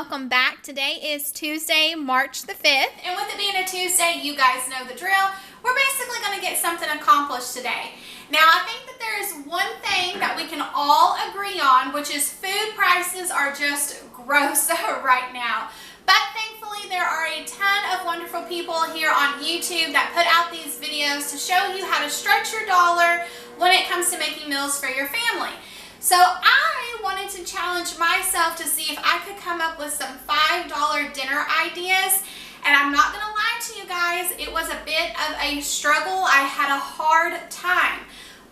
welcome back. Today is Tuesday, March the 5th, and with it being a Tuesday, you guys know the drill. We're basically going to get something accomplished today. Now, I think that there is one thing that we can all agree on, which is food prices are just gross right now. But thankfully, there are a ton of wonderful people here on YouTube that put out these videos to show you how to stretch your dollar when it comes to making meals for your family. So I wanted to challenge myself to see if I could come up with some $5 dinner ideas. And I'm not going to lie to you guys, it was a bit of a struggle. I had a hard time.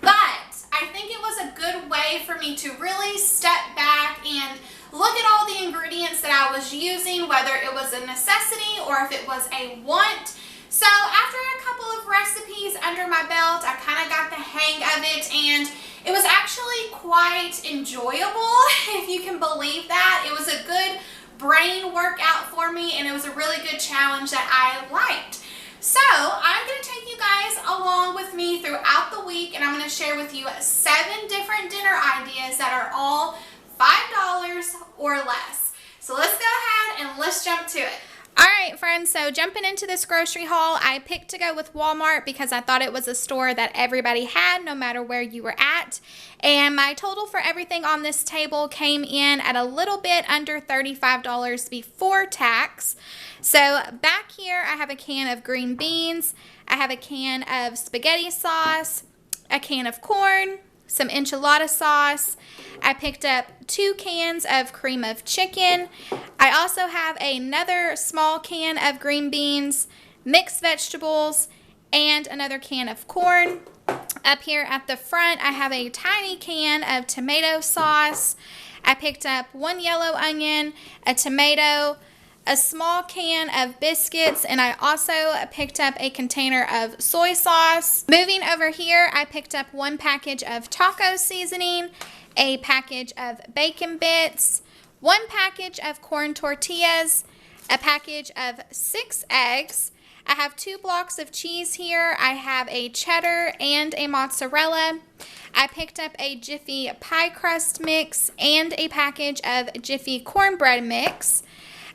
But I think it was a good way for me to really step back and look at all the ingredients that I was using, whether it was a necessity or if it was a want. So after a couple of recipes under my belt, I kind of got the hang of it, and it was actually quite enjoyable, if you can believe that. It was a good brain workout for me, and it was a really good challenge that I liked. So I'm going to take you guys along with me throughout the week, and I'm going to share with you 7 different dinner ideas that are all $5 or less. So let's go ahead and let's jump to it. Alright friends, so jumping into this grocery haul, I picked to go with Walmart because I thought it was a store that everybody had no matter where you were at. And my total for everything on this table came in at a little bit under $35 before tax. So back here I have a can of green beans, I have a can of spaghetti sauce, a can of corn, some enchilada sauce. I picked up 2 cans of cream of chicken. I also have another small can of green beans, mixed vegetables, and another can of corn. Up here at the front, I have a tiny can of tomato sauce. I picked up 1 yellow onion, a tomato, a small can of biscuits, and I also picked up a container of soy sauce. Moving over here, I picked up 1 package of taco seasoning, a package of bacon bits, 1 package of corn tortillas, a package of 6 eggs. I have 2 blocks of cheese here. I have a cheddar and a mozzarella. I picked up a Jiffy pie crust mix and a package of Jiffy cornbread mix.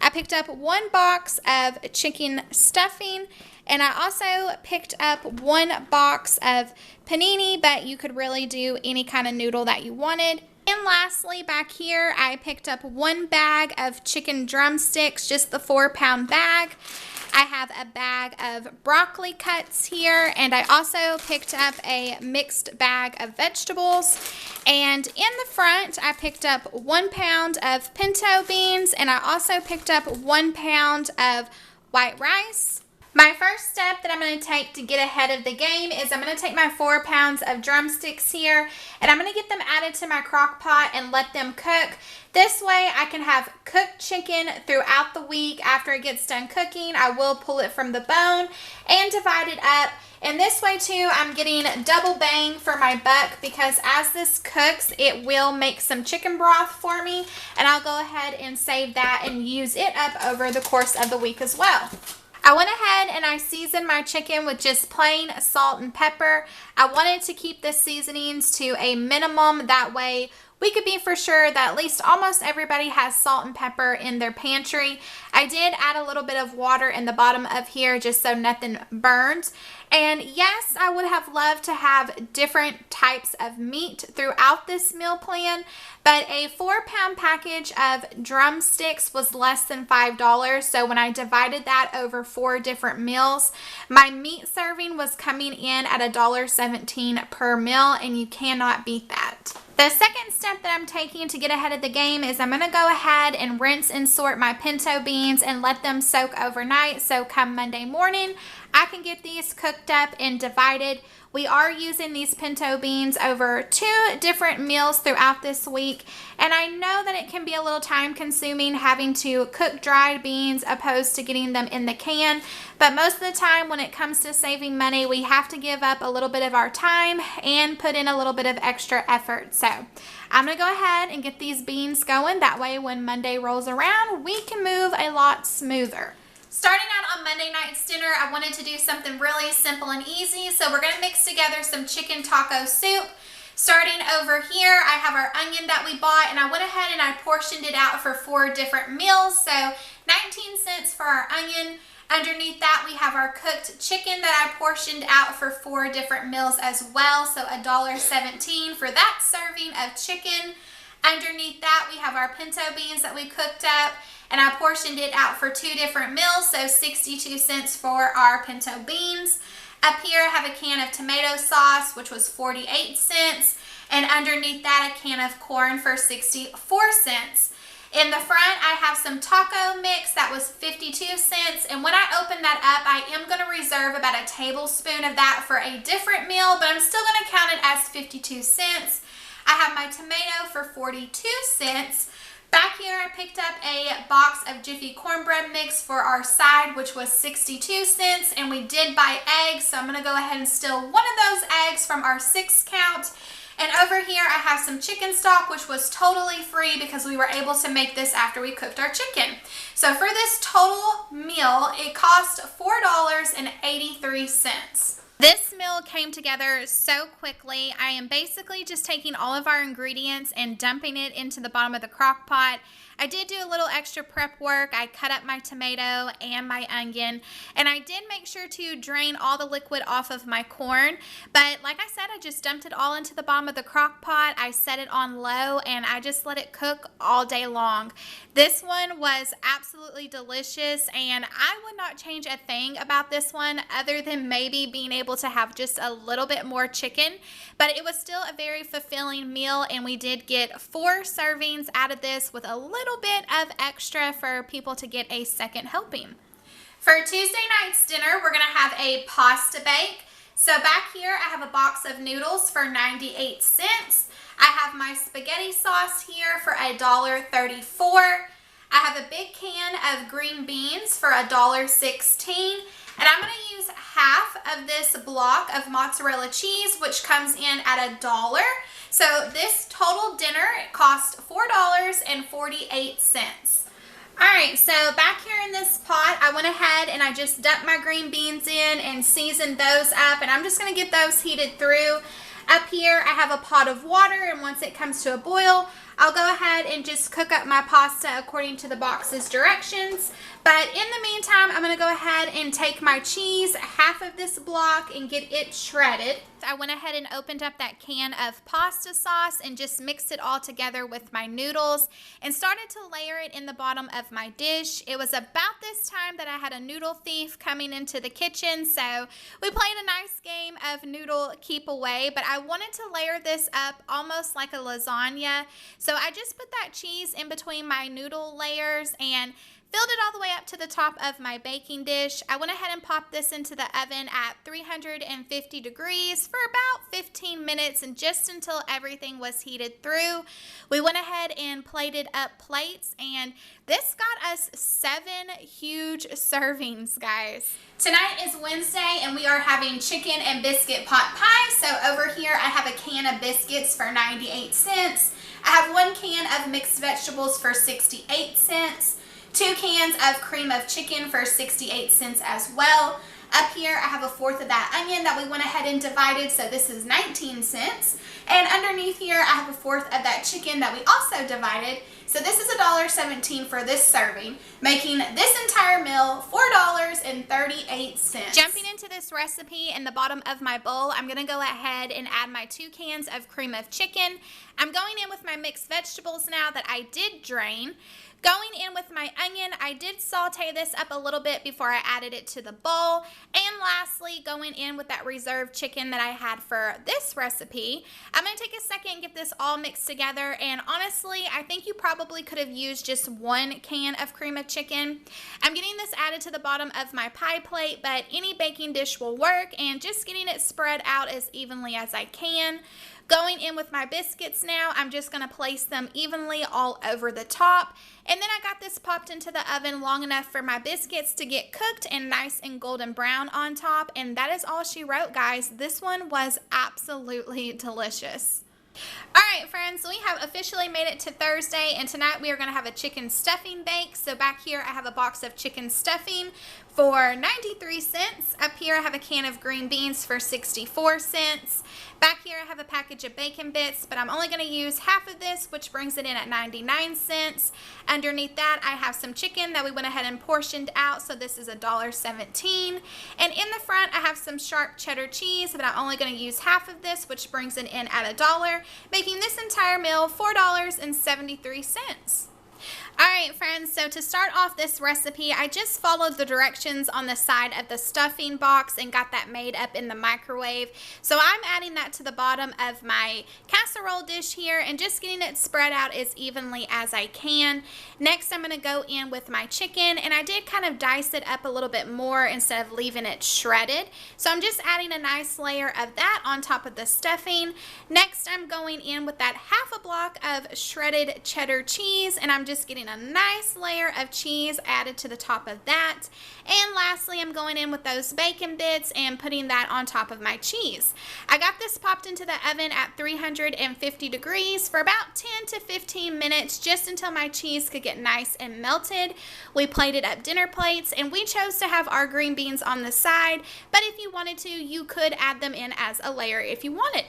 I picked up 1 box of chicken stuffing, and I also picked up 1 box of panini, but you could really do any kind of noodle that you wanted. And lastly, back here, I picked up 1 bag of chicken drumsticks, just the 4-pound bag. I have a bag of broccoli cuts here, and I also picked up a mixed bag of vegetables. And in the front, I picked up 1 pound of pinto beans, and I also picked up 1 pound of white rice. My first step that I'm going to take to get ahead of the game is I'm going to take my 4 pounds of drumsticks here, and I'm going to get them added to my crock pot and let them cook. This way I can have cooked chicken throughout the week. After it gets done cooking, I will pull it from the bone and divide it up. And this way too, I'm getting double bang for my buck, because as this cooks, it will make some chicken broth for me, and I'll go ahead and save that and use it up over the course of the week as well. I went ahead and I seasoned my chicken with just plain salt and pepper. I wanted to keep the seasonings to a minimum. That way we could be for sure that at least almost everybody has salt and pepper in their pantry. I did add a little bit of water in the bottom of here just so nothing burns. And yes, I would have loved to have different types of meat throughout this meal plan, but a 4-pound package of drumsticks was less than $5. So when I divided that over 4 different meals, my meat serving was coming in at $1.17 per meal, and you cannot beat that. The second step that I'm taking to get ahead of the game is I'm going to go ahead and rinse and sort my pinto beans and let them soak overnight, so come Monday morning I can get these cooked up and divided. We are using these pinto beans over 2 different meals throughout this week, and I know that it can be a little time consuming having to cook dried beans opposed to getting them in the can, but most of the time when it comes to saving money, we have to give up a little bit of our time and put in a little bit of extra effort. So I'm going to go ahead and get these beans going. That way when Monday rolls around, we can move a lot smoother. Starting out on Monday night's dinner, I wanted to do something really simple and easy, so we're going to mix together some chicken taco soup. Starting over here, I have our onion that we bought, and I went ahead and I portioned it out for 4 different meals. So 19 cents for our onion. Underneath that, we have our cooked chicken that I portioned out for 4 different meals as well. So $1.17 for that serving of chicken. Underneath that, we have our pinto beans that we cooked up, and I portioned it out for 2 different meals, so 62 cents for our pinto beans. Up here, I have a can of tomato sauce, which was 48 cents, and underneath that, a can of corn for 64 cents. In the front, I have some taco mix that was 52 cents, and when I open that up, I am going to reserve about a tablespoon of that for a different meal, but I'm still going to count it as 52 cents. I have my tomato for 42 cents. Back here, I picked up a box of Jiffy cornbread mix for our side, which was 62 cents, and we did buy eggs, so I'm going to go ahead and steal one of those eggs from our 6 count. And over here, I have some chicken stock, which was totally free because we were able to make this after we cooked our chicken. So for this total meal, it cost $4.83. This meal came together so quickly. I am basically just taking all of our ingredients and dumping it into the bottom of the crock pot. I did do a little extra prep work. I cut up my tomato and my onion, and I did make sure to drain all the liquid off of my corn. But like I said, I just dumped it all into the bottom of the crock pot. I set it on low, and I just let it cook all day long. This one was absolutely delicious, and I would not change a thing about this one other than maybe being able to have just a little bit more chicken. But it was still a very fulfilling meal, and we did get 4 servings out of this with a little bit of extra for people to get a second helping. For Tuesday night's dinner, we're going to have a pasta bake. So back here, I have a box of noodles for 98 cents. I have my spaghetti sauce here for $1.34. I have a big can of green beans for $1.16. And I'm going to use half of this block of mozzarella cheese, which comes in at $1. So this total dinner cost $4.48. Alright, so back here in this pot, I went ahead and I just dumped my green beans in and seasoned those up, and I'm just going to get those heated through. Up here, I have a pot of water, and once it comes to a boil, I'll go ahead and just cook up my pasta according to the box's directions. But in the meantime, I'm going to go ahead and take my cheese, half of this block, and get it shredded. I went ahead and opened up that can of pasta sauce and just mixed it all together with my noodles and started to layer it in the bottom of my dish. It was about this time that I had a noodle thief coming into the kitchen, so we played a nice game of noodle keep away, but I wanted to layer this up almost like a lasagna. So I just put that cheese in between my noodle layers and filled it all the way up to the top of my baking dish. I went ahead and popped this into the oven at 350 degrees for about 15 minutes, and just until everything was heated through. We went ahead and plated up plates, and this got us 7 huge servings, guys. Tonight is Wednesday, and we are having chicken and biscuit pot pie. So over here, I have a can of biscuits for 98 cents. I have 1 can of mixed vegetables for 68 cents. 2 cans of cream of chicken for 68 cents as well. Up here, I have a 1/4 of that onion that we went ahead and divided, so this is 19 cents. And underneath here, I have a 1/4 of that chicken that we also divided, so this is $1.17 for this serving, making this entire meal $4.38. Jumping into this recipe, in the bottom of my bowl, I'm going to go ahead and add my 2 cans of cream of chicken. I'm going in with my mixed vegetables now that I did drain. Going in with my onion, I did saute this up a little bit before I added it to the bowl. And lastly, going in with that reserved chicken that I had for this recipe. I'm going to take a second and get this all mixed together. And honestly, I think you probably could have used just 1 can of cream of chicken. I'm getting this added to the bottom of my pie plate, but any baking dish will work, and just getting it spread out as evenly as I can. Going in with my biscuits now, I'm just going to place them evenly all over the top. And then I got this popped into the oven long enough for my biscuits to get cooked and nice and golden brown on top. And that is all she wrote, guys. This one was absolutely delicious. Alright friends, so we have officially made it to Thursday, and tonight we are going to have a chicken stuffing bake. So back here I have a box of chicken stuffing for 93 cents. Up here I have a can of green beans for 64 cents. Back here I have a package of bacon bits, but I'm only going to use half of this, which brings it in at 99 cents. Underneath that I have some chicken that we went ahead and portioned out, so this is $1.17. And in the front I have some sharp cheddar cheese, but I'm only going to use half of this, which brings it in at $1, making this entire meal $4.73. Alright friends, so to start off this recipe, I just followed the directions on the side of the stuffing box and got that made up in the microwave. So I'm adding that to the bottom of my casserole dish here and just getting it spread out as evenly as I can. Next I'm going to go in with my chicken, and I did kind of dice it up a little bit more instead of leaving it shredded. So I'm just adding a nice layer of that on top of the stuffing. Next I'm going in with that half a block of shredded cheddar cheese, and I'm just getting a nice layer of cheese added to the top of that. And lastly, I'm going in with those bacon bits and putting that on top of my cheese. I got this popped into the oven at 350 degrees for about 10 to 15 minutes, just until my cheese could get nice and melted. We plated up dinner plates, and we chose to have our green beans on the side, but if you wanted to, you could add them in as a layer if you wanted.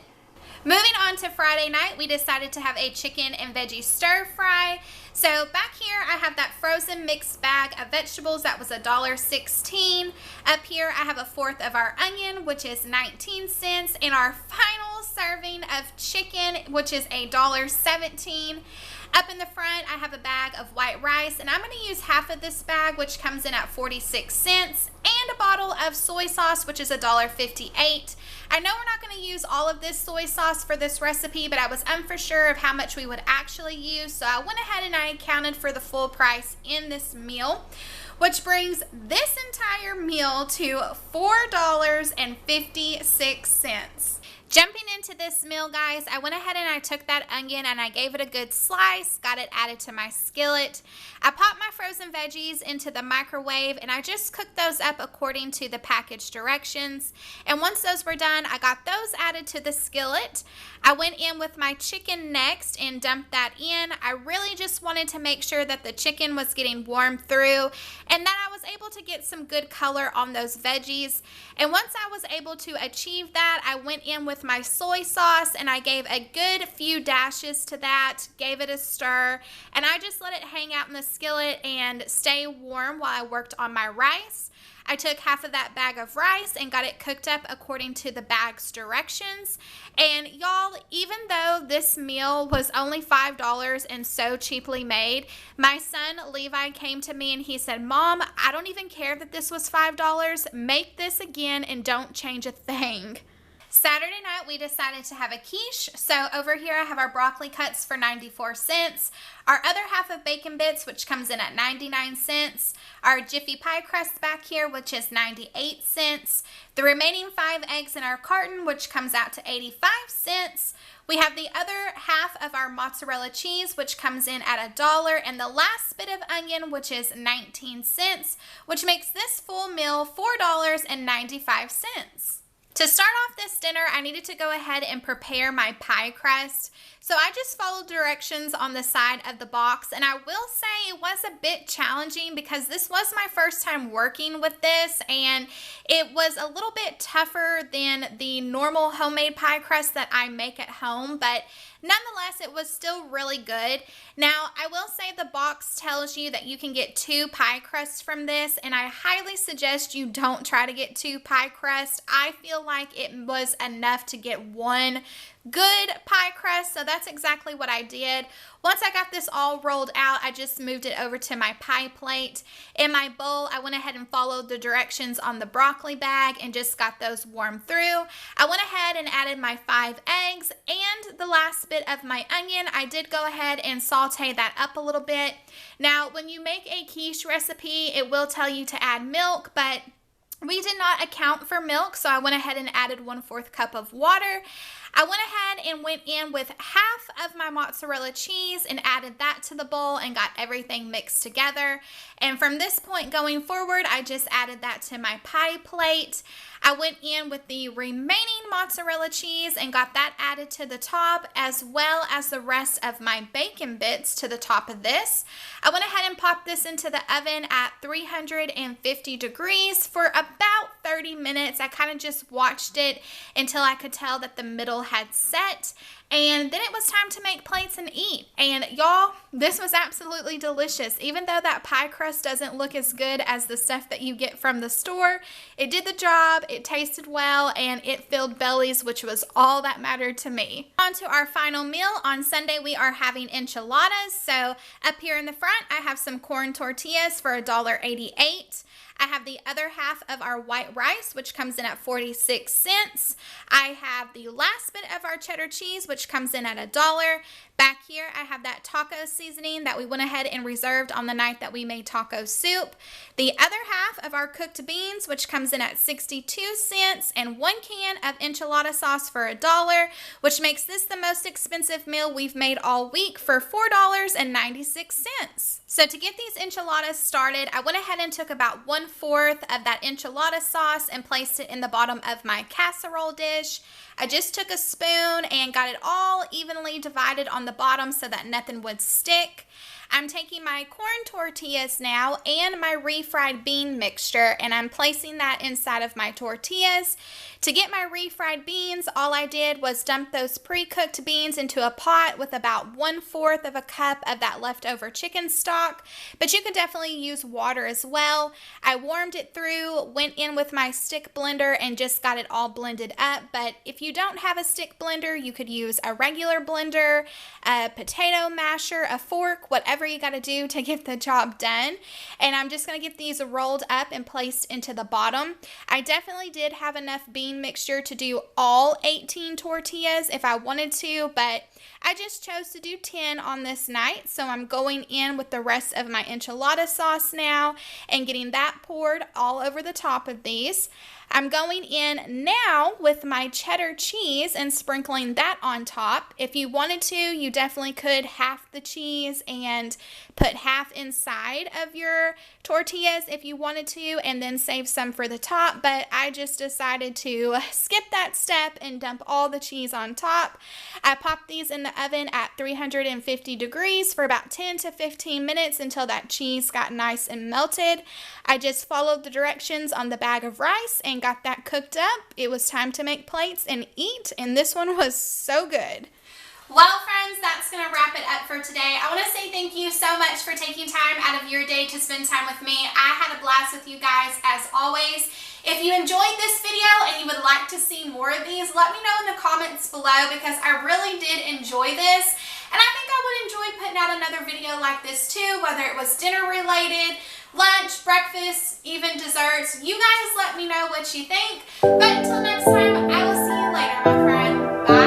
Moving on to Friday night, we decided to have a chicken and veggie stir fry. So back here I have that frozen mixed bag of vegetables that was $1.16. Up here I have a fourth of our onion, which is 19 cents, and our final serving of chicken, which is $1.17. Up in the front I have a bag of white rice, and I'm going to use half of this bag, which comes in at 46 cents, and a bottle of soy sauce, which is $1.58. I know we're not going to use all of this soy sauce for this recipe, but I was unsure of how much we would actually use, so I went ahead and I accounted for the full price in this meal, which brings this entire meal to $4.56. Jumping into this meal, guys, I went ahead and I took that onion and I gave it a good slice, got it added to my skillet. I popped my frozen veggies into the microwave, and I just cooked those up according to the package directions. And once those were done, I got those added to the skillet. I went in with my chicken next and dumped that in. I really just wanted to make sure that the chicken was getting warmed through and that I was able to get some good color on those veggies. And once I was able to achieve that, I went in with my soy sauce and I gave a good few dashes to that, gave it a stir, and I just let it hang out in the skillet and stay warm while I worked on my rice. I took half of that bag of rice and got it cooked up according to the bag's directions. And y'all, even though this meal was only $5 and so cheaply made, my son Levi came to me and he said, "Mom, I don't even care that this was $5. Make this again and don't change a thing." Saturday night, we decided to have a quiche. So over here, I have our broccoli cuts for 94 cents. Our other half of bacon bits, which comes in at 99 cents. Our Jiffy pie crust back here, which is 98 cents. The remaining 5 eggs in our carton, which comes out to 85 cents. We have the other half of our mozzarella cheese, which comes in at $1, and the last bit of onion, which is 19 cents, which makes this full meal $4.95. To start off this dinner, I needed to go ahead and prepare my pie crust. So I just followed directions on the side of the box, and I will say it was a bit challenging because this was my first time working with this, and it was a little bit tougher than the normal homemade pie crust that I make at home, but nonetheless, it was still really good. Now, I will say the box tells you that you can get 2 pie crusts from this, and I highly suggest you don't try to get 2 pie crusts. I feel like it was enough to get 1 good pie crust, so that's exactly what I did. Once I got this all rolled out, I just moved it over to my pie plate. In my bowl, I went ahead and followed the directions on the broccoli bag and just got those warmed through. I went ahead and added my 5 eggs and the last bit of my onion. I did go ahead and saute that up a little bit. Now, when you make a quiche recipe, it will tell you to add milk, but we did not account for milk, so I went ahead and added 1/4 cup of water. I went ahead and went in with half of my mozzarella cheese and added that to the bowl and got everything mixed together. And from this point going forward, I just added that to my pie plate. I went in with the remaining mozzarella cheese and got that added to the top, as well as the rest of my bacon bits to the top of this. I went ahead and popped this into the oven at 350 degrees for about 30 minutes. I kind of just watched it until I could tell that the middle had set. And then it was time to make plates and eat. And y'all, this was absolutely delicious. Even though that pie crust doesn't look as good as the stuff that you get from the store, it did the job, it tasted well, and it filled bellies, which was all that mattered to me. On to our final meal. On Sunday, we are having enchiladas. So up here in the front, I have some corn tortillas for $1.88. I have the other half of our white rice, which comes in at 46 cents. I have the last bit of our cheddar cheese, which comes in at $1. Back here, I have that taco seasoning that we went ahead and reserved on the night that we made taco soup. The other half of our cooked beans, which comes in at 62 cents, and 1 can of enchilada sauce for $1, which makes this the most expensive meal we've made all week for $4.96. So to get these enchiladas started, I went ahead and took about 1/4 of that enchilada sauce and placed it in the bottom of my casserole dish. I just took a spoon and got it all evenly divided on the bottom so that nothing would stick. I'm taking my corn tortillas now and my refried bean mixture, and I'm placing that inside of my tortillas. To get my refried beans, all I did was dump those pre-cooked beans into a pot with about 1/4 of a cup of that leftover chicken stock, but you can definitely use water as well. I warmed it through, went in with my stick blender, and just got it all blended up. But if you don't have a stick blender, you could use a regular blender, a potato masher, a fork, whatever you got to do to get the job done. And I'm just going to get these rolled up and placed into the bottom. I definitely did have enough bean mixture to do all 18 tortillas if I wanted to, but I just chose to do 10 on this night. So I'm going in with the rest of my enchilada sauce now and getting that poured all over the top of these. I'm going in now with my cheddar cheese and sprinkling that on top. If you wanted to, you definitely could half the cheese and put half inside of your tortillas if you wanted to, and then save some for the top. But I just decided to skip that step and dump all the cheese on top. I popped these in the oven at 350 degrees for about 10 to 15 minutes until that cheese got nice and melted. I just followed the directions on the bag of rice and got that cooked up. It was time to make plates and eat, and this one was so good. Well, friends, that's going to wrap it up for today. I want to say thank you so much for taking time out of your day to spend time with me. I had a blast with you guys as always. If you enjoyed this video and you would like to see more of these, let me know in the comments below, because I really did enjoy this. And I think I would enjoy putting out another video like this too, whether it was dinner related, lunch, breakfast, even desserts. You guys let me know what you think. But until next time, I will see you later, my friend. Bye.